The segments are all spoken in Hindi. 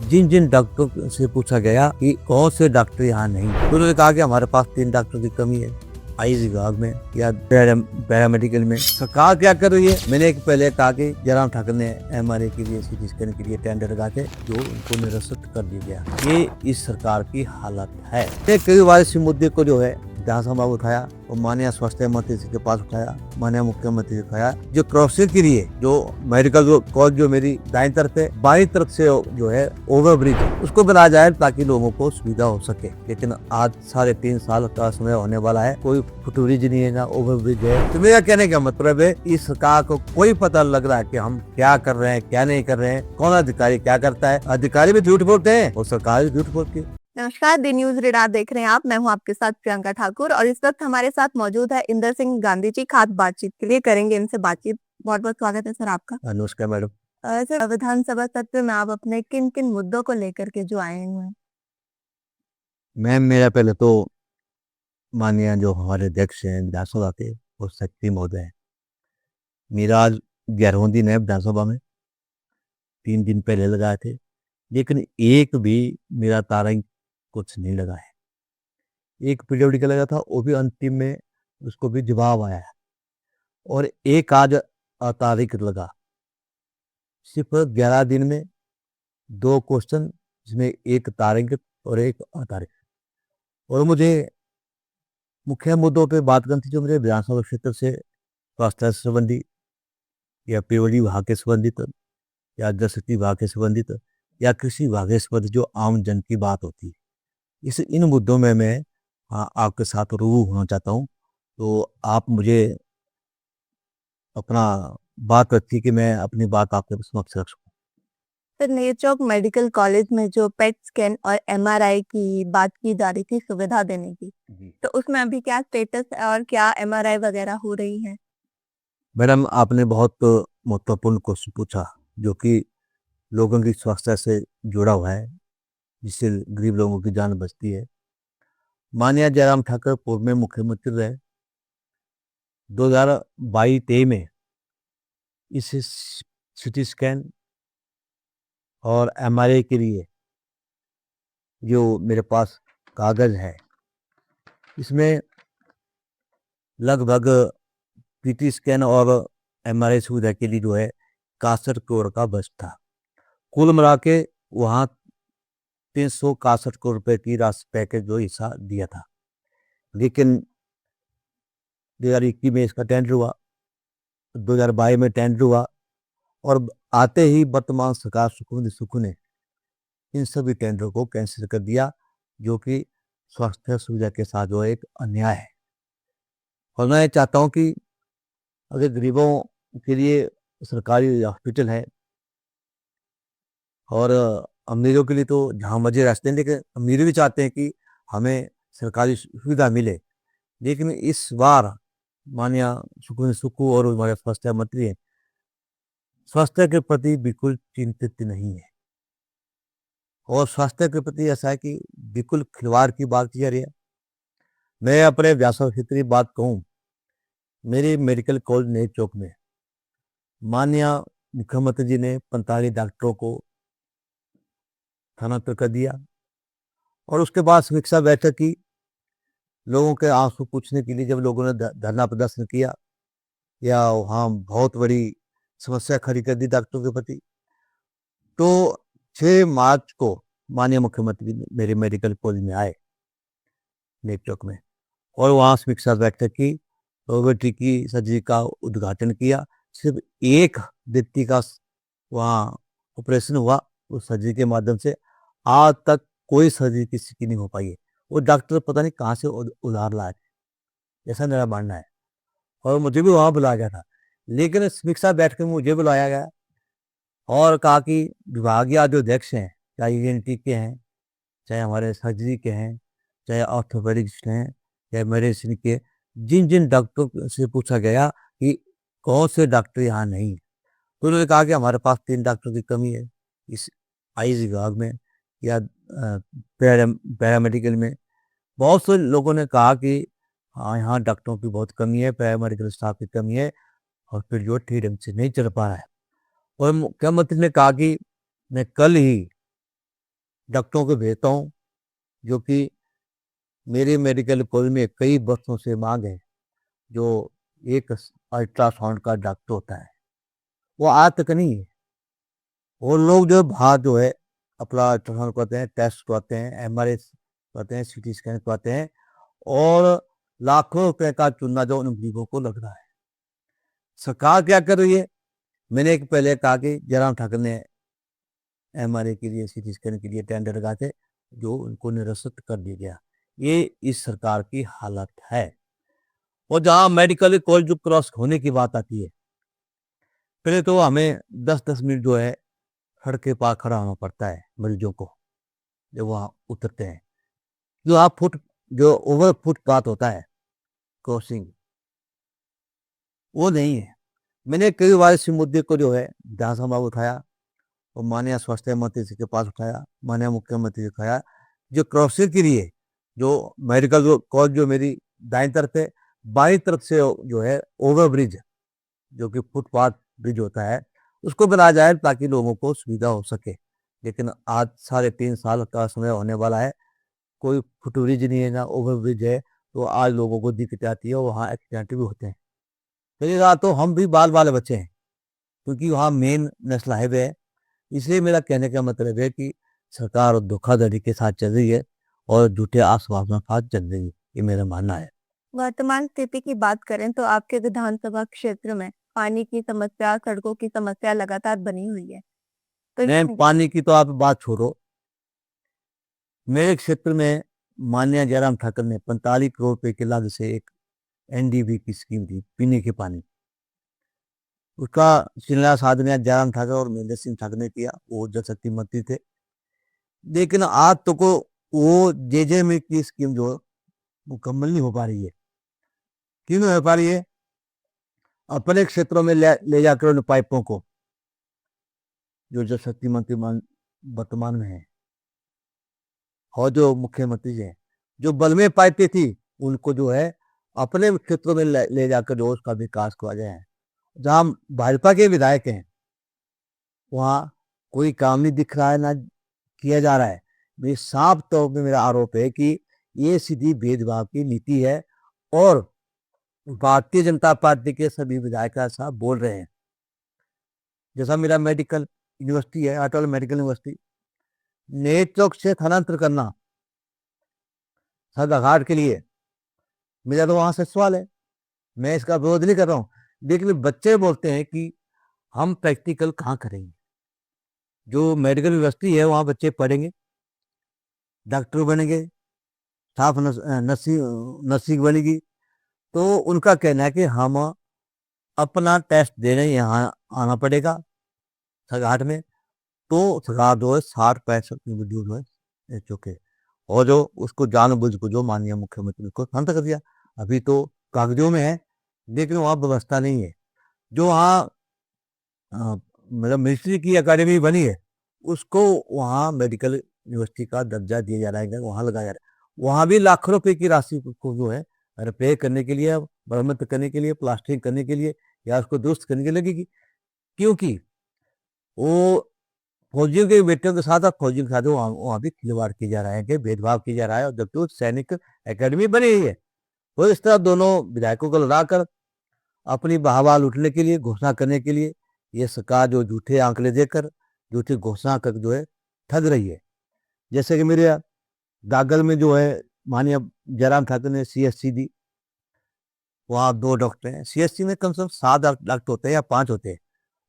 जिन जिन डॉक्टरों से पूछा गया कि कौन से डॉक्टर यहाँ नहीं, तो उन्होंने कहा कि हमारे पास 3 डॉक्टरों की कमी है, आईज विभाग में या पैरामेडिकल में। सरकार क्या कर रही है? मैंने एक पहले कहा कि जयराम ठाकुर ने एमआरआई के लिए, सीटी स्कैन के लिए टेंडर लगा के जो उनको निरस्त कर दिया गया। ये इस सरकार की हालत है। कई बार इस मुद्दे को जो है विधानसभा उठाया और माननीय स्वास्थ्य मंत्री जी के पास उठाया, माननीय मुख्यमंत्री ने उठाया। जो क्रॉसिंग के लिए जो मेडिकल कॉलेज जो मेरी दाईं तरफ है, बाईं तरफ से जो है ओवरब्रिज उसको बनाया जाए ताकि लोगों को सुविधा हो सके। लेकिन आज 3.5 साल का समय होने वाला है, कोई फुटब्रिज नहीं है, ना ओवरब्रिज है। तो मेरा कहने का मतलब है इस सरकार को कोई पता लग रहा है कि हम क्या कर रहे हैं, क्या नहीं कर रहे हैं, कौन अधिकारी क्या करता है। अधिकारी भी झूठ बोलते हैं और सरकार भी झूठ बोलती है। नमस्कार, दी न्यूज रीडर देख रहे हैं आप। मैं हूं आपके साथ प्रियंका ठाकुर और इस वक्त हमारे साथ मौजूद है इंदर सिंह गांधी जी। खास बातचीत के लिए करेंगे इनसे बातचीत। बहुत बहुत स्वागत है सर आपका। नमस्कार मैडम। सर, विधानसभा सत्र में आप अपने किन किन मुद्दों को लेकर के जो आए हुए हैं? मैम, मेरा पहले तो माननीय जो हमारे अध्यक्ष हैं विधानसभा के, वो शक्ति महोदय हैं। मेरा आज 11वां दिन है विधानसभा में। 3 दिन पहले लगाए थे, लेकिन एक भी मेरा तारीख कुछ नहीं लगा है। एक पीरियोडिकल लगा था, वो भी अंतिम में उसको भी जवाब आया है, और एक आज तारीख लगा। सिर्फ 11 दिन में 2 क्वेश्चन, जिसमें एक तारीख और एक अतारीख। और मुझे मुख्य मुद्दों पे बात करनी थी जो मुझे विधानसभा क्षेत्र से स्वास्थ्य से संबंधी या पेयजल विभाग के संबंधित या जल शक्ति विभाग के संबंधित या कृषि विभाग के संबंधित जो आम जन की बात होती है, इन मुद्दों में मैं आपके साथ रूबरू होना चाहता हूँ। तो आप मुझे अपना बात रखिए कि मैं अपनी बात आपके समक्ष रख सकूँ। सर, नेरचौक मेडिकल कॉलेज में जो पेट स्कैन और एमआरआई की बात की जा रही थी सुविधा देने की, जी तो उसमें अभी क्या स्टेटस है और क्या एमआरआई वगैरह हो रही है? मैडम, आपने बहुत महत्वपूर्ण क्वेश्चन पूछा, जो कि लोगों की स्वास्थ्य से जुड़ा हुआ है, जिससे गरीब लोगों की जान बचती है। माननीय जयराम ठाकुर पूर्व में मुख्यमंत्री रहे। 2022-23 में इस सिटी स्कैन और एमआरआई के लिए जो मेरे पास कागज है, इसमें लगभग पीटी स्कैन और एमआरआई सुविधा के लिए जो है 61 करोड़ का बजट था। कुल मिला के वहाँ 361 करोड़ रुपए की राशि पैकेज जो हिस्सा दिया था। लेकिन 2021 में इसका टेंडर हुआ, 2022 में टेंडर हुआ, और आते ही वर्तमान सरकार सुक्खू ने इन सभी टेंडरों को कैंसिल कर दिया, जो कि स्वास्थ्य सुविधा के साथ जो एक अन्याय है। और मैं चाहता हूँ कि अगर गरीबों के लिए सरकारी हॉस्पिटल है, और अमीरों के लिए तो जहाँ मर्जी रास्ते हैं, लेकिन अमीर भी चाहते हैं कि हमें सरकारी सुविधा मिले। लेकिन इस बार माननीय सुक्खू और हमारे स्वास्थ्य मंत्री हैं, स्वास्थ्य के प्रति बिल्कुल चिंतित नहीं है। और स्वास्थ्य के प्रति ऐसा है कि बिल्कुल खिलवाड़ की बात की जा रही है। मैं अपने व्यापक क्षेत्र की बात कहूँ, मेरे मेडिकल कॉलेज नेरचौक में माननीय मुख्यमंत्री जी ने 45 डॉक्टरों को स्थानांतरित कर दिया, और उसके बाद समीक्षा बैठक की। लोगों के आंसू पूछने के लिए जब लोगों ने धरना प्रदर्शन किया या वहाँ बहुत बड़ी समस्या खड़ी कर दी डॉक्टरों के प्रति, तो 6 मार्च को माननीय मुख्यमंत्री मेरे मेडिकल कॉलेज में आए नेरचौक में, और वहाँ समीक्षा बैठक की, रोबोटिक की सर्जरी का उद्घाटन किया। सिर्फ एक व्यक्ति का वहाँ ऑपरेशन हुआ, उस सर्जरी के माध्यम से आज तक कोई सर्जरी किसी की नहीं हो पाई है। वो डॉक्टर पता नहीं कहाँ से उधार लाए थे, ऐसा मेरा मानना है। और मुझे भी वहाँ बुलाया गया था, लेकिन समीक्षा बैठक में मुझे बुलाया गया और कहा कि विभागीय जो अध्यक्ष हैं, चाहे ईएनटी के हैं, चाहे हमारे सर्जरी के हैं, चाहे ऑर्थोपेडिक्स हैं, चाहे मेडिसिन के, जिन जिन डॉक्टरों से पूछा गया कि कौन से डॉक्टर यहाँ नहीं है, तो उन्होंने कहा कि हमारे पास 3 डॉक्टरों की कमी है इस आईज विभाग में या पैरामेडिकल में। बहुत से लोगों ने कहा कि हाँ, यहाँ डॉक्टरों की बहुत कमी है, पैरामेडिकल स्टाफ की कमी है, और फिर जो ठीक ढंग से नहीं चल पा रहा है। और मुख्यमंत्री ने कहा कि मैं कल ही डॉक्टरों को भेजता हूँ, जो कि मेरे मेडिकल कॉलेज में कई वर्षों से मांग है, जो एक अल्ट्रासाउंड का डॉक्टर होता है, वो आज तक नहीं है। वो लोग जो बाहर जो है अपना अल्ट्रासाउंड करवाते हैं, टेस्ट करवाते हैं, एमआरआई करवाते हैं, सीटी स्कैन करवाते हैं, और लाखों रुपए का चूना जो उन गरीबों को लग रहा है। सरकार क्या कर रही है? मैंने एक पहले कहा कि जयराम ठाकुर ने एमआरआई के लिए, सीटी स्कैन के लिए टेंडर लगाए थे, जो उनको निरस्त कर दिया गया। ये इस सरकार की हालत है। और जहाँ मेडिकल कॉलेज जो क्रॉस होने की बात आती है, पहले तो हमें 10-10 मिनट जो है सड़क के पास खड़ा होना पड़ता है मरीजों को, जब वहाँ उतरते हैं। जो आप जो ओवर फुटपाथ होता है, क्रॉसिंग, वो नहीं है। मैंने कई बार इस मुद्दे को जो है ध्यान सभा उठाया, और माननीय स्वास्थ्य मंत्री जी के पास उठाया, माननीय मुख्यमंत्री जी को उठाया। जो क्रॉसिंग के लिए जो मेडिकल जो कॉलेज जो मेरी दाईं तरफ है, बाईं तरफ से जो है ओवर ब्रिज, जो कि फुटपाथ ब्रिज होता है, उसको बनाया जाए ताकि लोगों को सुविधा हो सके। लेकिन आज 3.5 साल का समय होने वाला है, कोई फुटब्रिज नहीं है, ना ओवर ब्रिज है, तो आज लोगों को दिक्कत आती है, और वहाँ एक्सीडेंट भी होते हैं। कई बार तो हम भी बाल बच्चे हैं, क्योंकि वहाँ मेन नेशनल हाईवे है। इसलिए मेरा कहने का मतलब है कि सरकार धोखाधड़ी के साथ चल रही है, और झूठे आश्वासनों के साथ चल रही है, ये मेरा मानना है। वर्तमान स्थिति की बात करें तो आपके विधानसभा क्षेत्र में पानी की समस्या, सड़कों की समस्या लगातार बनी हुई है। तो मैम, पानी की तो आप बात छोड़ो, मेरे क्षेत्र में माननीय जयराम ठाकुर ने 45 करोड़ रुपए की लागत से एक एनडीबी की स्कीम थी, पीने के पानी। उसका शिलान्यास आदरणीय जयराम ठाकुर और महेंद्र सिंह ठाकुर ने किया, वो जल शक्ति मंत्री थे। लेकिन आज तो को वो जे में की स्कीम जो मुकम्मल नहीं हो पा रही है। क्यों नहीं हो पा रही है? अपने क्षेत्रों में ले जाकर उन पाइपों को, जो जल शक्ति मंत्री वर्तमान में है, और जो मुख्यमंत्री हैं, जो बल में पाइपें थी, उनको जो है अपने क्षेत्रों में ले जाकर जो उसका विकास किया जाए। जहाँ भाजपा के विधायक हैं, वहाँ कोई काम नहीं दिख रहा है, ना किया जा रहा है। मेरी साफ तौर पे मेरा आरोप है कि ये सीधी भेदभाव की नीति है, और भारतीय जनता पार्टी के सभी विधायक साहब बोल रहे हैं। जैसा मेरा मेडिकल यूनिवर्सिटी है, अटल मेडिकल यूनिवर्सिटी, नेहरू चौक से स्थानांतर करना सदरघाट के लिए, मेरा तो वहां से सवाल है। मैं इसका विरोध नहीं कर रहा हूँ, लेकिन बच्चे बोलते हैं कि हम प्रैक्टिकल कहाँ करेंगे। जो मेडिकल यूनिवर्सिटी है, वहाँ बच्चे पढ़ेंगे, डॉक्टर बनेंगे, स्टाफ नर्सिंग बनेगी। तो उनका कहना है कि हम अपना टेस्ट देने यहाँ आना पड़ेगा सगाट में। तो सगाट जो है 60-65 किलोमीटर दूर है चुके, और जो उसको जानबूझ को जो माननीय मुख्यमंत्री को शांत कर दिया। अभी तो कागजों में है, लेकिन वहाँ व्यवस्था नहीं है। जो वहाँ मतलब मिनिस्ट्री की अकेडमी बनी है, उसको वहाँ मेडिकल यूनिवर्सिटी का दर्जा दिया जा रहा है, वहाँ लगाया जा रहा है। वहाँ भी लाखों रुपए की राशि को जो है रिपेयर करने के लिए, मरम्मत करने के लिए, प्लास्टरिंग करने के लिए, या उसको दुरुस्त करने के लिए लगेगी। क्योंकि वो फौजियों के बेटियों के साथ, फौजियों के साथ वहाँ भी खिलवाड़ किया जा रहा है, कि भेदभाव किया जा रहा है। और जबकि वो सैनिक अकेडमी बनी हुई है, तो इस तरह दोनों विधायकों को लड़ाकर अपनी वाहवाह लूटने के लिए, घोषणा करने के लिए, ये सरकार जो झूठे आंकड़े देकर, झूठी घोषणा कर जो है ठग रही है। जैसे कि मेरे गागल में जो है माननीय जयराम ठाकुर ने सीएससी दी, वहाँ 2 डॉक्टर हैं। सीएससी में कम से कम 7 डॉक्टर होते हैं या 5 होते हैं।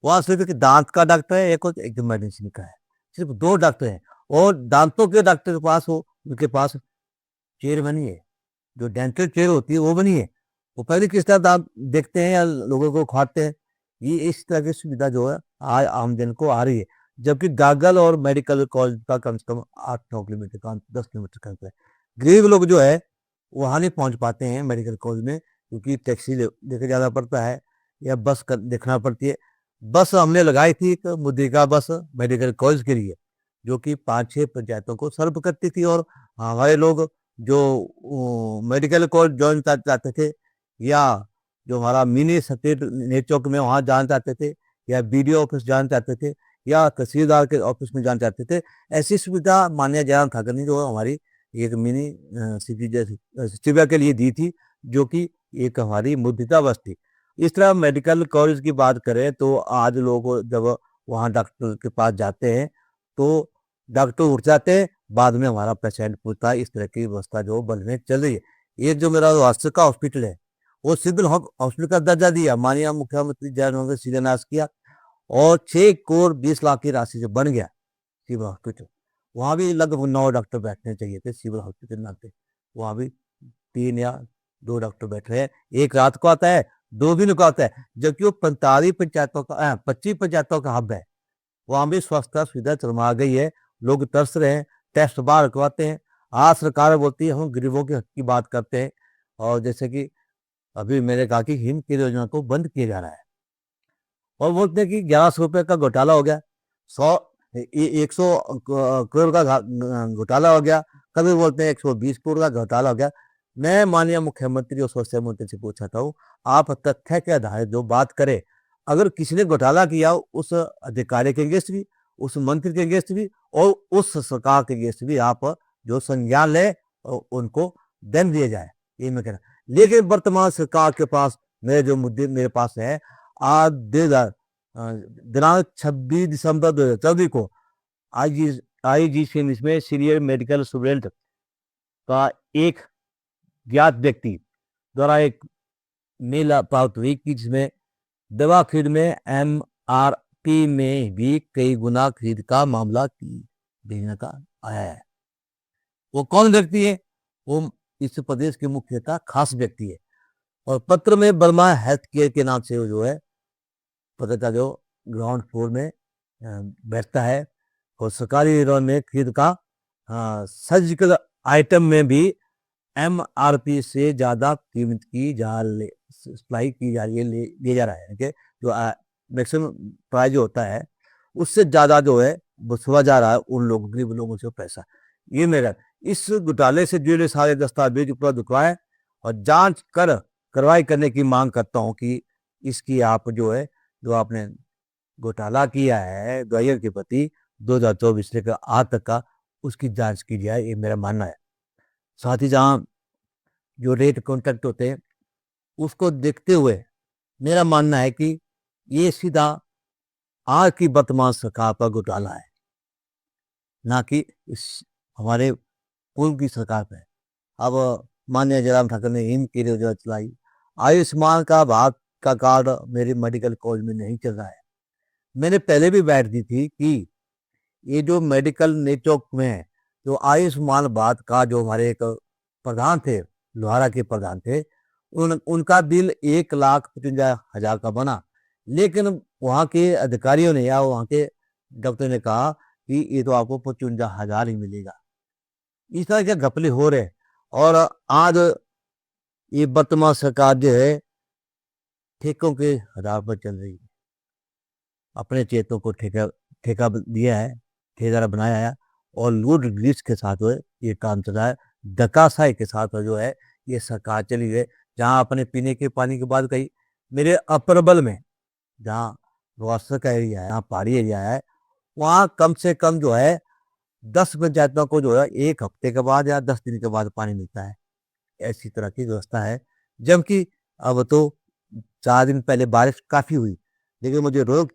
वहाँ सिर्फ एक दांत का डॉक्टर है, एक मेडिसिन का है, सिर्फ 2 डॉक्टर हैं। और दांतों के डॉक्टर के पास उनके पास चेयर बनी है, जो डेंटल चेयर होती है वो बनी है। वो पहले किस तरह दांत देखते हैं या लोगों को खाते हैं, ये इस तरह की सुविधा जो है आज आम जन को आ रही है। जबकि गागल और मेडिकल कॉलेज का कम से कम 8-9 किलोमीटर का, 10 किलोमीटर का अंतर है। गरीब लोग जो है वहाँ नहीं पहुँच पाते हैं मेडिकल कॉलेज में, क्योंकि टैक्सी लेके जाना पड़ता है, या बस देखना पड़ती है। बस हमने लगाई थी, एक मुद्रिका बस मेडिकल कॉलेज के लिए, जो कि 5-6 पंचायतों को सर्व करती थी। और हमारे लोग जो मेडिकल कॉलेज ज्वाइन चाहते थे, या जो हमारा मिनी सेक्रेटरी नेहरू चौक में वहाँ जाना चाहते थे, या बीडीओ ऑफिस जाना चाहते थे, या तहसीलदार के ऑफिस में जाना चाहते थे, ऐसी सुविधा माननीय जयराम ठाकुर ने जो हमारी एक मिनी सिटी जैसी शिविया के लिए दी थी, जो कि एक हमारी मुद्रिता बस थी। इस तरह मेडिकल कॉलेज की बात करें तो आज लोग जब वहाँ डॉक्टर के पास जाते हैं, तो डॉक्टर उठ जाते हैं, बाद में हमारा पेशेंट पूछता है। इस तरह की व्यवस्था जो बल में चल रही है। ये जो मेरा राष्ट्र का हॉस्पिटल है, वो सिविल हॉस्पिटल का दर्जा दिया, माननीय मुख्यमंत्री जयराम ने शिलान्यास किया और 6 करोड़ 20 लाख की राशि से बन गया सिविल हॉस्पिटल। वहाँ भी लगभग 9 डॉक्टर बैठने चाहिए थे सिविल हॉस्पिटल नाते, वहाँ भी 3 या 2 डॉक्टर बैठ रहे हैं। एक रात को आता है, 2 दिन को आता है, जबकि वो 45 पंचायतों का 25 पंचायतों का हब है। वहाँ भी स्वास्थ्य सुविधा चरमरा गई है, लोग तरस रहे हैं, टेस्ट बाहर करवाते हैं। आज सरकार बोलती है हम गरीबों के हक की बात करते हैं, और जैसे कि अभी मैंने कहा कि हिम केयर योजना को बंद किया जा रहा है, और बोलते हैं कि 1100 रुपये का घोटाला हो गया, 100 करोड़ का घोटाला हो गया, कभी बोलते हैं 120 करोड़ का घोटाला हो गया। मैं माननीय मुख्यमंत्री और स्वास्थ्य मंत्री से पूछता हूँ, आप तथ्य के आधार जो बात करें, अगर किसी ने घोटाला किया, उस अधिकारी के अगेंस्ट भी, उस मंत्री के अगेंस्ट भी और उस सरकार के अगेंस्ट भी आप जो संज्ञान लें और उनको दंड दिया जाए, ये मैं कहना। लेकिन वर्तमान सरकार के पास मेरे जो मुद्दे मेरे पास है, आज दिनांक 26 दिसंबर 2024 को आईजीसी में सीनियर मेडिकल स्टूडेंट का एक ज्ञात व्यक्ति द्वारा एक मेल प्राप्त हुई कि जिसमें दवा खरीद में एमआरपी में भी कई गुना खरीद का मामला देने का आया है। वो कौन व्यक्ति है? वो इस प्रदेश के मुख्यतः खास व्यक्ति है, और पत्र में वर्मा हेल्थ केयर के नाम से वो जो है पता जो ग्राउंड फ्लोर में बैठता है, और सरकारी लोन में खरीद का सर्जिकल आइटम में भी एमआरपी से ज़्यादा कीमत की सप्लाई की जा रही है, लिया जा रहा है कि जो मैक्सिमम प्राइस जो होता है उससे ज़्यादा जो है वसूला जा रहा है उन लोगों गरीब लोगों से पैसा। ये मेरा इस घोटाले से जुड़े सारे दस्तावेज उपलब्ध करवाएं और जांच कार्रवाई करने की मांग करता हूं कि इसकी आप जो है जो आपने घोटाला किया है दवाइयों के प्रति 2024 से लेकर आज तक का, उसकी जांच की जाए, ये मेरा मानना है। साथ ही जहाँ जो रेट कॉन्ट्रैक्ट होते हैं उसको देखते हुए मेरा मानना है कि ये सीधा आज की वर्तमान सरकार पर घोटाला है, ना कि इस हमारे पूर्व की सरकार पे। अब माननीय जयराम ठाकुर ने हिम केयर योजना चलाई, आयुष्मान का भारत का कार्ड मेरे मेडिकल कॉलेज में नहीं चल रहा है। मैंने पहले भी बात दी थी कि ये जो मेडिकल नेटवर्क में जो आयुष्मान भारत का जो हमारे एक प्रधान थे, लोहारा के प्रधान थे, उनका बिल 1,55,000 का बना, लेकिन वहाँ के अधिकारियों ने या वहाँ के डॉक्टर ने कहा कि ये तो आपको 55,000 ही मिलेगा। इस तरह के घपले हो रहे, और आज ये वर्तमान सरकार जो है ठेकों के आधार पर चल रही है, अपने चेतों को ठेका दिया है, ठेकेदार बनाया है, और लूट ग्रीस के साथ जो है ये काम चला है, धक्काशाही के साथ जो है ये सरकार चली गई। जहाँ अपने पीने के पानी की बात कही, मेरे अप्रबल में जहाँ रोहतक का एरिया है, जहाँ पहाड़ी एरिया है, वहाँ कम से कम जो है 10 पंचायतों को जो है 1 हफ्ते के बाद या 10 दिन के बाद पानी मिलता है, ऐसी तरह की व्यवस्था है। जबकि अब तो 4 दिन पहले बारिश काफ़ी हुई, लेकिन मुझे रोज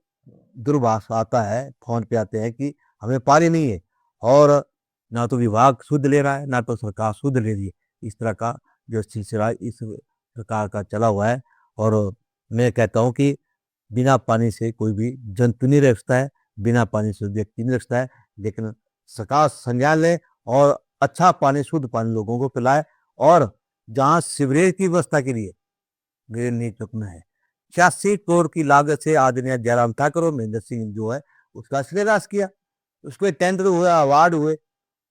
दूरभाष आता है, फ़ोन पे आते हैं कि हमें पानी नहीं है, और ना तो विभाग शुद्ध ले रहा है, ना तो सरकार शुद्ध ले रही है। इस तरह का जो सिलसिला इस सरकार का चला हुआ है, और मैं कहता हूँ कि बिना पानी से कोई भी जंतु नहीं रह सकता है, बिना पानी से व्यक्ति नहीं रह सकता है, लेकिन सरकार संज्ञान लें और अच्छा पानी, शुद्ध पानी लोगों को पिलाए। और जहाँ सीवरेज की व्यवस्था के लिए मेरे नेतृत्व में है 86 करोड़ की लागत से आदरणीय जयराम ठाकुर और महेंद्र सिंह जो है उसका शिलान्यास किया, उसके टेंडर हुए, अवार्ड हुए,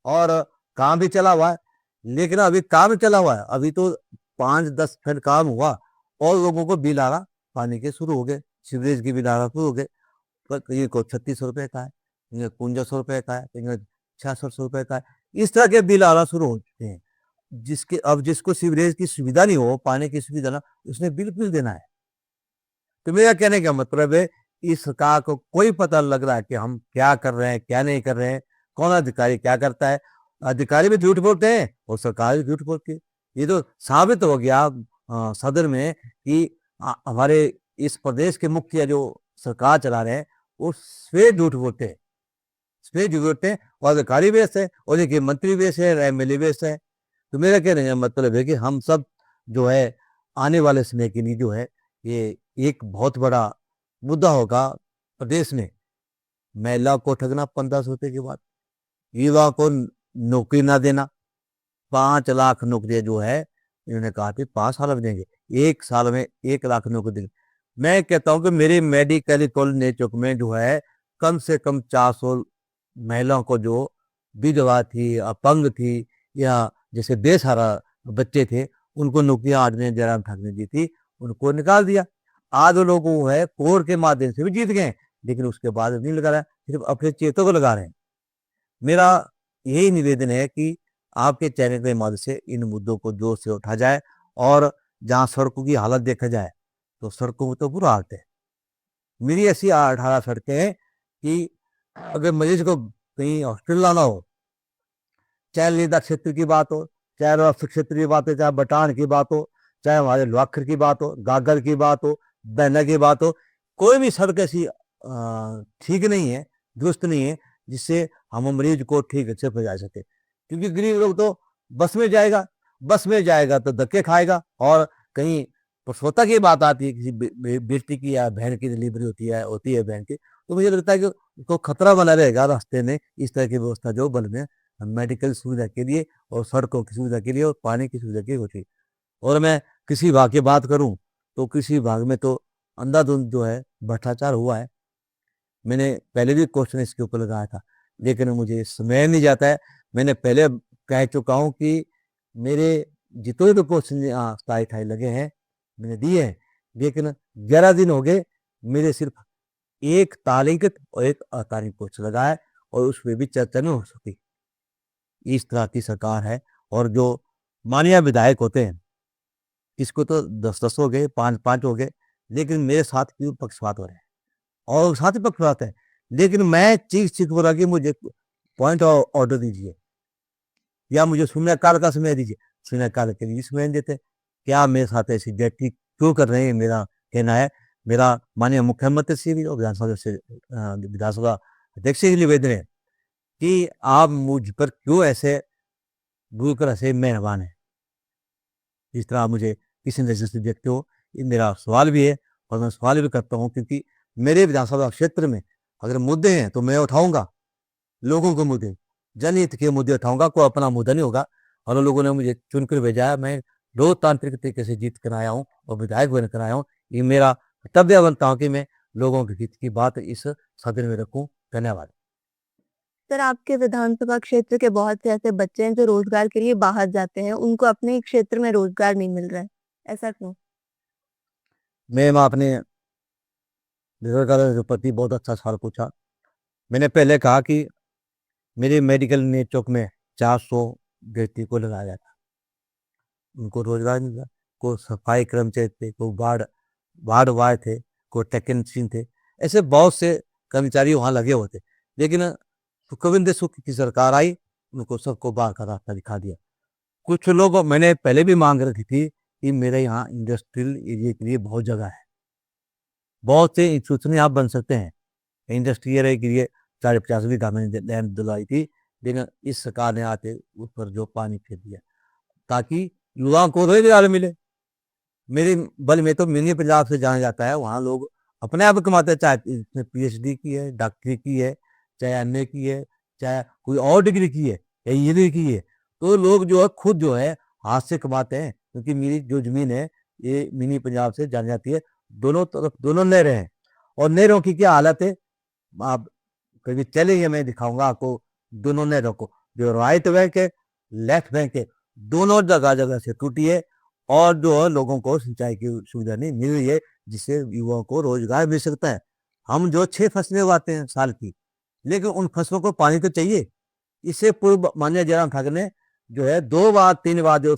और काम भी चला हुआ है। लेकिन अभी काम चला हुआ है, अभी तो 5-10 फीट काम हुआ और लोगों को बिल आ रहा पानी के शुरू हो गए, सीवरेज की बिल आ रहा शुरू हो गए। कहीं को 3600 रुपये का है, कहीं 5500 रुपये का है, कहीं 6600 रुपये का है। इस तरह के बिल आना शुरू हो चुके हैं, अब जिसको सीवरेज की सुविधा नहीं हो, पानी की सुविधा ना, उसने बिल देना है। तो मेरा कहने का मतलब है इस सरकार को कोई पता लग रहा है कि हम क्या कर रहे हैं, क्या नहीं कर रहे हैं, कौन अधिकारी क्या करता है। अधिकारी भी झूठ बोलते हैं और सरकार भी झूठ बोलती है। ये तो साबित हो गया सदन में कि हमारे इस प्रदेश के मुखिया जो सरकार चला रहे हैं, वो सफेद झूठ बोलते हैं, सफेद झूठ बोलते हैं, और अधिकारी भी ऐसे हैं, और देखिए मंत्री भी ऐसे हैं, एमएलए भी ऐसे हैं। तो मेरा कहने का मतलब है कि हम सब जो है आने वाले समय के लिए जो है ये एक बहुत बड़ा मुद्दा होगा प्रदेश में। महिला को ठगना 1500 रुपये की बात, युवा को नौकरी ना देना, 5 लाख नौकरियां जो है इन्होंने कहा कि 5 साल में देंगे, 1 साल में 1 लाख नौकरी देंगे। मैं कहता हूं कि मेरे मेडिकल कॉलेज नेचौक में जो है कम से कम 400 महिलाओं को जो विधवा थी, अपंग थी, या जैसे बेसहारा बच्चे थे, उनको नौकरियां आज ने जयराम ठाकुर ने दी थी, उनको निकाल दिया। आज वो लोग वो है कोर्ट के माध्यम से भी जीत गए, लेकिन उसके बाद नहीं लगा रहा है, सिर्फ अपने चेतों को लगा रहे हैं। मेरा यही निवेदन है कि आपके चैनल के माध्यम से इन मुद्दों को जोर से उठा जाए, और जहाँ सड़कों की हालत देखा जाए तो सड़कों में तो बुरा हालत है। मेरी ऐसी 18 सड़कें हैं कि अगर मरीज को कहीं हॉस्पिटल लाना हो, चाहे लेदा क्षेत्र की बात हो, चाहे राष्ट्र क्षेत्र की बात हो, चाहे बटान की बात हो, चाहे हमारे लुआखर की बात हो, गागर की बात हो, बैना की बात हो, कोई भी सड़क ऐसी ठीक नहीं है, दुरुस्त नहीं है, जिससे हम मरीज को ठीक से पहुंचा सके। क्योंकि गरीब लोग तो बस में जाएगा, बस में जाएगा तो धक्के खाएगा, और कहीं प्रसवता की बात आती है, किसी बेटी की या बहन की डिलीवरी होती है बहन की, तो मुझे लगता है कि उसको खतरा बना रहेगा रास्ते में। इस तरह की व्यवस्था जो बल में मेडिकल सुविधा के लिए और सड़कों की सुविधा के लिए और पानी की सुविधा के लिए होती है। और मैं कृषि विभाग की बात करूं तो कृषि विभाग में तो अंधाधुंध जो है भ्रष्टाचार हुआ है। मैंने पहले भी क्वेश्चन इसके ऊपर लगाया था, लेकिन मुझे समय नहीं जाता है। मैंने पहले कह चुका हूं कि मेरे जितने भी क्वेश्चन 27-28 लगे हैं मैंने दिए हैं, लेकिन 11 दिन हो गए, मेरे सिर्फ एक तालिंकित और एक अतालिंकित क्वेश्चन लगा है, और उसमें भी चर्चा नहीं हो सकी। इस तरह की सरकार है। और जो माननीय विधायक होते हैं, किसको तो 10-10 हो गए, 5-5 हो गए, लेकिन मेरे साथ क्यों पक्षपात हो रहे हैं, और साथ ही पक्षपात है। लेकिन मैं चीख बोला कि मुझे पॉइंट ऑर्डर दीजिए, या मुझे शून्यकाल का समय दीजिए। शून्यकाल के लिए समय नहीं देते। क्या मेरे साथ ऐसी व्यक्ति क्यों कर रहे हैं, मेरा कहना है। मेरा माननीय मुख्यमंत्री से भी और विधानसभा अध्यक्ष से भी निवेदन है कि आप मुझ पर क्यों ऐसे घूर ऐसे मेहरबान है, जिस तरह आप मुझे किसी नज़र से देखते हो। ये मेरा सवाल भी है, और मैं सवाल भी करता हूँ, क्योंकि मेरे विधानसभा क्षेत्र में अगर मुद्दे हैं तो मैं उठाऊंगा लोगों के मुद्दे, जनहित के मुद्दे उठाऊंगा, कोई अपना मुद्दा नहीं होगा। और उन लोगों ने मुझे चुनकर भेजा है, मैं लोकतांत्रिक तरीके से जीत कर आया हूँ और विधायक बनकर आया हूँ। ये मेरा कर्तव्य बनता हूँ कि मैं लोगों के हित की बात इस सदन में रखूँ। धन्यवाद। सर, आपके विधानसभा क्षेत्र के बहुत से ऐसे बच्चे हैं जो रोजगार के लिए बाहर जाते हैं, उनको अपने ही क्षेत्र में रोजगार नहीं मिल रहा है, ऐसा क्यों? मैं अपने के प्रति बहुत अच्छा सवाल पूछा। मैंने पहले कहा कि मेरे मेडिकल नेचौक में 400 व्यक्ति को लगाया गया था, उनको रोजगार नहीं मिला। कोई सफाई कर्मचारी थे, कोई वार्ड बॉय थे, कोई टेक्नीशियन थे, ऐसे बहुत से कर्मचारी वहाँ लगे हुए थे। लेकिन सुखविंदर सुख की सरकार आई, उनको सबको बाहर का रास्ता दिखा दिया। कुछ लोग, मैंने पहले भी मांग रखी थी कि मेरे यहाँ इंडस्ट्रियल एरिया के लिए बहुत जगह है, बहुत से इंस्टीट्यूशन आप बन सकते हैं। इंडस्ट्रियल एरिया के लिए 50 बीघा मैंने लैंड दिलाई थी, लेकिन इस सरकार ने आते उस पर जो पानी फेर दिया, ताकि युवाओं को रोजगार मिले। मेरे बल में तो मिनी पंजाब से जाना जाता है, वहाँ लोग अपने आप कमाते हैं, चाहे इसने पीएचडी की है, डॉक्टरी की है, चाहे एमए की है, चाहे कोई और डिग्री की है या इंजीनियरिंग की है, तो लोग जो है खुद जो है हाथ से कमाते हैं। क्योंकि मेरी जो जमीन है ये मिनी पंजाब से जानी जाती है, दोनों तरफ दोनों नहरें हैं। और नहरों की क्या हालत है, आप कभी चलेंगे, मैं दिखाऊंगा आपको दोनों नहरों को, जो राइट बैंक है, लेफ्ट बैंक है, दोनों जगह जगह से टूटी है, और जो है लोगों को सिंचाई की सुविधा नहीं मिल रही है, जिससे युवाओं को रोजगार मिल सकता है। हम जो 6 फसलें उगाते हैं साल की, लेकिन उन फसलों को पानी तो चाहिए। इससे पूर्व माननीय जयराम ठाकुर ने जो है 2 बार 3 बार जो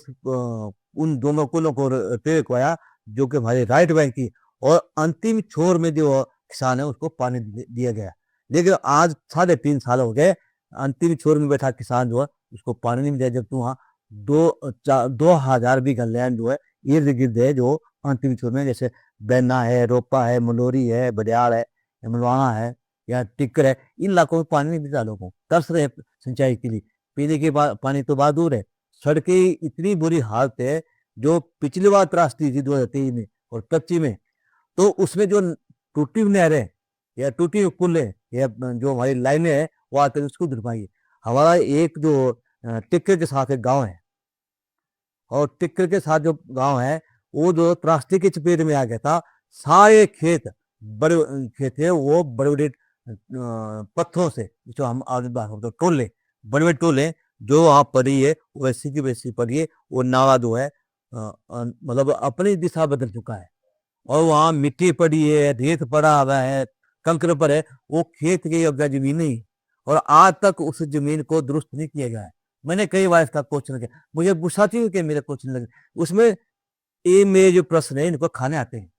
उन दोनों कुलों को रिपेयर करवाया, जो कि हमारे राइट बैंक की, और अंतिम छोर में जो किसान है उसको पानी दिया गया। लेकिन आज 3.5 साल हो गए, अंतिम छोर में बैठा किसान जो है उसको पानी नहीं मिला, जबकि वहाँ 2,000 बीघा लैंड जो है इर्द गिर्द है, जो अंतिम छोर में, जैसे बैना है, रोपा है, मलोरी है, बडियाल है, मलवाना है या टिक्कर है, इन इलाकों में पानी नहीं मिलता, लोगों को तरस रहे सिंचाई के लिए। पीने के बाद पानी तो बाद दूर है, सड़कें इतनी बुरी हालत है। जो पिछली बार त्रासदी थी 2023 में और 25 में, तो उसमें जो टूटी हुई नहरें या टूटी हुई पुल है या जो हमारी लाइनें हैं वो आकर उसको दुरुपयोगी। हमारा एक जो टिक्कर के साथ एक गांव है, और टिक्कर के साथ जो गांव है वो जो त्रासदी की चपेट में आ गया था। सारे खेत, बड़े खेत है वो, बड़े बड़े पत्थरों से, जो हम आगे बात होते टोले, बड़े बड़े टोले जो वहाँ पड़ी है वैसी की वैसी पड़ी है। वो नाला जो है मतलब अपनी दिशा बदल चुका है, और वहाँ मिट्टी पड़ी है, रेत पड़ा हुआ है, कंकड़ पर है, वो खेत की उपजाऊ जमीन नहीं है, और आज तक उस जमीन को दुरुस्त नहीं किया गया है। मैंने कई बार इसका क्वेश्चन किया, मुझे गुस्सा थी कि मेरे क्वेश्चन लगे उसमें। ये मेरे जो प्रश्न है इनको खाने आते हैं।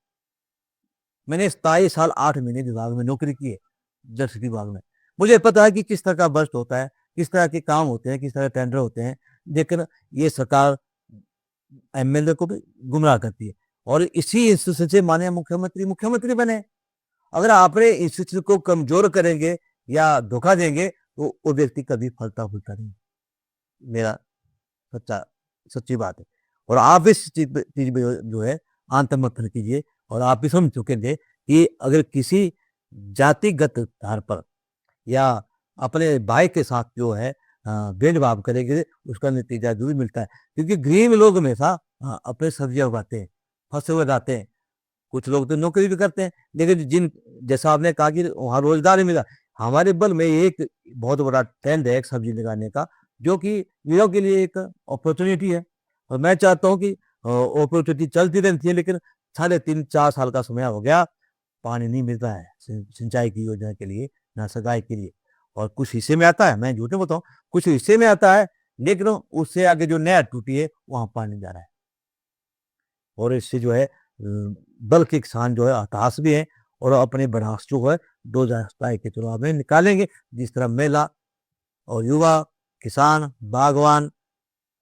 मैंने 27 साल 8 महीने विभाग में नौकरी की है, जल शक्ति विभाग में। मुझे पता है कि किस तरह का बजट होता है, किस तरह के काम होते हैं, किस तरह के टेंडर होते हैं। लेकिन ये सरकार एमएलए को भी गुमराह करती है, और इसी इंस्टीट्यूशन से माननीय मुख्यमंत्री बने। अगर आपने इंस्टीट्यूशन को कमजोर करेंगे या धोखा देंगे तो वो व्यक्ति कभी फलता फूलता नहीं। मेरा सच्ची बात है। और आप इस चीज में जो है आत्ममंथन कीजिए, और आप भी समझ चुकेंगे कि अगर किसी जातिगत आधार पर या अपने भाई के साथ जो है भेदभाव करेंगे, उसका नतीजा जरूर मिलता है। क्योंकि गरीब लोग हमेशा अपने सब्जियां उगाते हैं, फंसे हुए जाते हैं। कुछ लोग तो नौकरी भी करते हैं, लेकिन जैसा आपने कहा कि वहाँ रोजगार नहीं मिला, हमारे बल में एक बहुत बड़ा ट्रेंड है एक सब्जी लगाने का, जो कि युवाओं के लिए एक अपॉर्चुनिटी है। और मैं चाहता हूँ कि अपॉर्चुनिटी चलती रहती है, लेकिन 3.5-4 साल का समय हो गया, पानी नहीं मिलता है सिंचाई की योजना के लिए, ना सगाई के लिए। और कुछ हिस्से में आता है, मैं झूठ नहीं बताऊँ, कुछ हिस्से में आता है, लेकिन उससे आगे जो नहर टूटी है वहाँ पानी जा रहा है। और इससे जो है बल्कि के किसान जो है हताश भी है, और अपने बढ़ास जो है 2027 के चुनाव में निकालेंगे। जिस तरह महिला और युवा, किसान, बागवान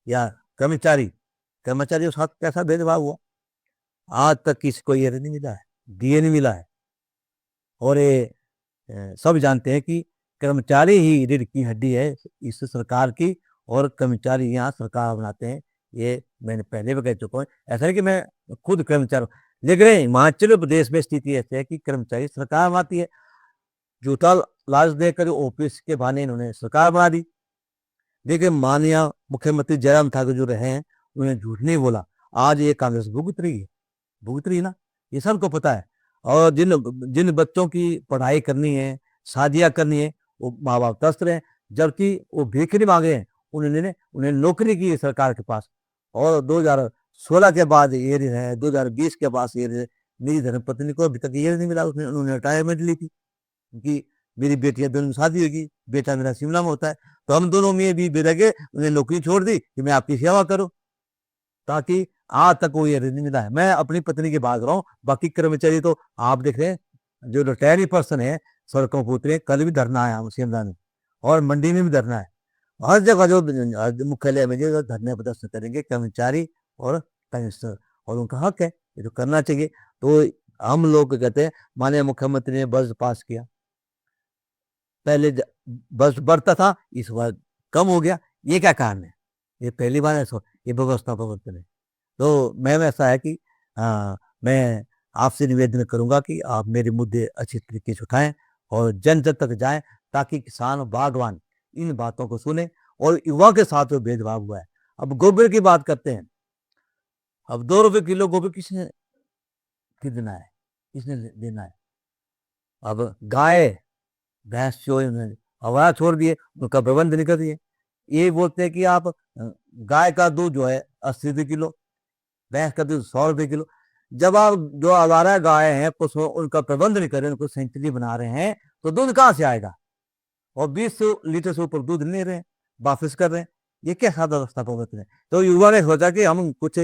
या कर्मचारी कर्मचारियों के साथ कैसा भेदभाव हुआ, आज तक किसी को ये नहीं मिला है, डीए नहीं मिला है। और ये सब जानते हैं कि कर्मचारी ही रीढ़ की हड्डी है इस सरकार की, और कर्मचारी यहाँ सरकार बनाते हैं। ये मैंने पहले भी कह चुका हूँ, ऐसा है कि मैं खुद कर्मचारी हूँ, लेकिन हिमाचल प्रदेश में स्थिति ऐसी है कि कर्मचारी सरकार बनाती है। झूठा लालच देकर ऑफिस के बहाने इन्होंने सरकार बना दी। लेकिन माननीय मुख्यमंत्री जयराम ठाकुर जो रहे हैं, उन्हें झूठ नहीं बोला। आज ये कांग्रेस भुगत रही है ना, ये सबको पता है। और जिन जिन बच्चों की पढ़ाई करनी है, शादियां करनी है, वो माँ बाप त्रस्त रहे हैं, जबकि वो भीख नहीं मांगे हैं, उन्हें नौकरी की है सरकार के पास। और 2016 के बाद ये है, 2020 के बाद ये मेरी धर्मपत्नी को अभी तक ये नहीं मिला, उन्होंने रिटायरमेंट ली थी, क्योंकि मेरी बेटियां दोनों में शादी होगी, बेटा मेरा शिमला में होता है, तो हम दोनों में भी बेरगे उन्हें नौकरी छोड़ दी कि मैं आपकी सेवा करूं, ताकि आज तक वो ये नहीं मिला है। मैं अपनी पत्नी की बात कर रहा हूँ, बाकी कर्मचारी तो आप देख रहे हैं, जो रिटायरी पर्सन है सड़कों पर उतरे। कल भी धरना है शिमला में, और मंडी में भी धरना है। हर जगह जो मुख्यालय में जो धरने प्रदर्शन करेंगे कर्मचारी और पेंशनर, और उनका हक है, ये तो करना चाहिए। तो हम लोग कहते हैं माननीय मुख्यमंत्री ने बजट पास किया, पहले बजट बढ़ता था, इस बार कम हो गया। ये क्या कारण है? ये पहली बार ऐसा, ये व्यवस्था परिवर्तन है। तो मैं ऐसा है कि मैं आपसे निवेदन करूंगा कि आप मेरे मुद्दे अच्छी तरीके से उठाएं और जन जन तक जाएं, ताकि किसान और बागवान इन बातों को सुने। और युवा के साथ जो भेदभाव हुआ है, अब गोबर की बात करते हैं, अब 2 रुपए किलो गोबर किसने खरीदना है, किसने देना है? अब गाय भैंस जो इन्होंने अवारा छोड़ दिए, उनका प्रबंध नहीं कर दिए। ये बोलते हैं कि आप गाय का दूध जो है 80 रुपये किलो, भैंस का दूध 100 रुपये किलो। जब आप जो आवारा गाय हैं पशु, उनका प्रबंध नहीं कर रहे, उनको सेंचुरी बना रहे हैं, तो दूध कहाँ से आएगा? और 20 लीटर से ऊपर दूध ले रहे हैं, वापस कर रहे हैं। ये क्या सादा रास्ता पकड़ते हैं? तो युवा ने सोचा कि हम कुछ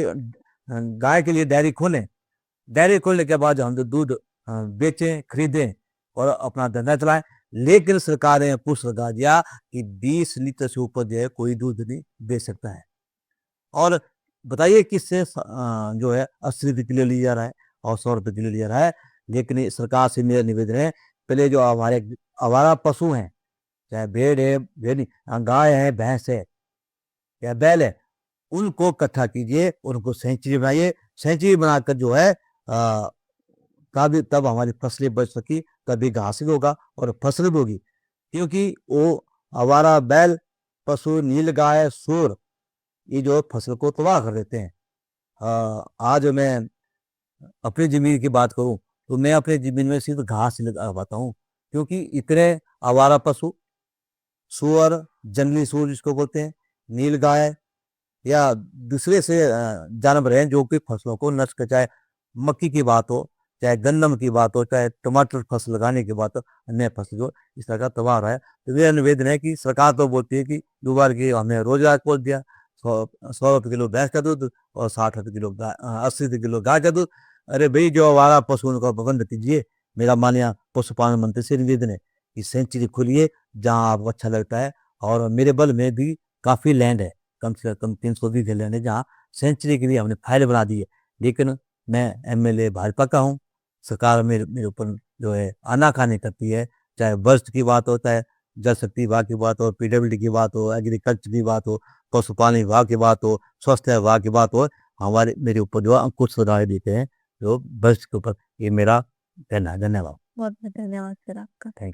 गाय के लिए डेयरी खोलें। डेयरी खोलने के बाद हम जो दूध बेचें, खरीदें और अपना धंधा चलाएँ। लेकिन सरकार ने पुश लगा दिया कि 20 लीटर से ऊपर जो है कोई दूध नहीं बेच सकता है। और बताइए किससे जो है 80 रुपए किलो लिया जा रहा है और 100 रुपए किलो लिया जा रहा है। लेकिन ये सरकार से मेरा निवेदन है, पहले जो हमारे आवारा पशु हैं, चाहे भेड़ है, भेड़ नहीं, गाय है, भैंस है या बैल है, उनको इकट्ठा कीजिए, उनको सेंचुरी बनाइए। सेंचुरी बनाकर जो है तब हमारी फसलें बच सकी, तभी घास भी होगा और फसल भी होगी। क्योंकि वो आवारा बैल, पशु, नीलगाय, सूअर ये जो फसल को तबाह कर देते हैं। आज मैं अपनी ज़मीन की बात करूँ, तो मैं अपनी ज़मीन में सिर्फ़ घास ही लगवाता हूँ, क्योंकि इतने आवारा पशु, सूअर, जंगली सूअर जिसको बोलते हैं, नीलगाय या दूसरे से जानवर हैं जो कि फसलों को नष्ट कर, चाहे मक्की की बात हो, चाहे गन्नम की बात हो, चाहे टमाटर फसल लगाने की बात हो, अन्य फसल जो इस तरह का तबाह हो रहा है। तो मेरा निवेदन है कि सरकार तो बोलती है कि दोबारा की हमने रोज़गार खोल दिया, 100 रुपए किलो भैंस का दूध और 60 रुपए किलो 80 रुपए किलो गाय का दूध। अरे भई जो आवारा पशुओं का प्रबंध कीजिए। मेरा माननीय पशुपालन मंत्री से निवेदन है कि सेंचुरी खोलिए जहाँ आपको अच्छा लगता है। और मेरे बल में भी काफ़ी लैंड है, कम से कम 300 बीघे लैंड है जहाँ सेंचुरी के लिए हमने फाइल बना दी है। लेकिन मैं एमएलए भाजपा का हूँ, सरकार मेरे मेरे ऊपर जो है आनाकानी करती है, चाहे बजट की बात हो, चाहे जल शक्ति विभाग की बात हो, पीडब्ल्यूडी की बात हो, एग्रीकल्चर की बात हो, पशुपालन विभाग की बात हो, स्वास्थ्य विभाग की बात हो, मेरे ऊपर जो है अंकुश लगाए देते हैं, जो बजट के ऊपर। ये मेरा कहना है। धन्यवाद। बहुत बहुत धन्यवाद सर आपका। थैंक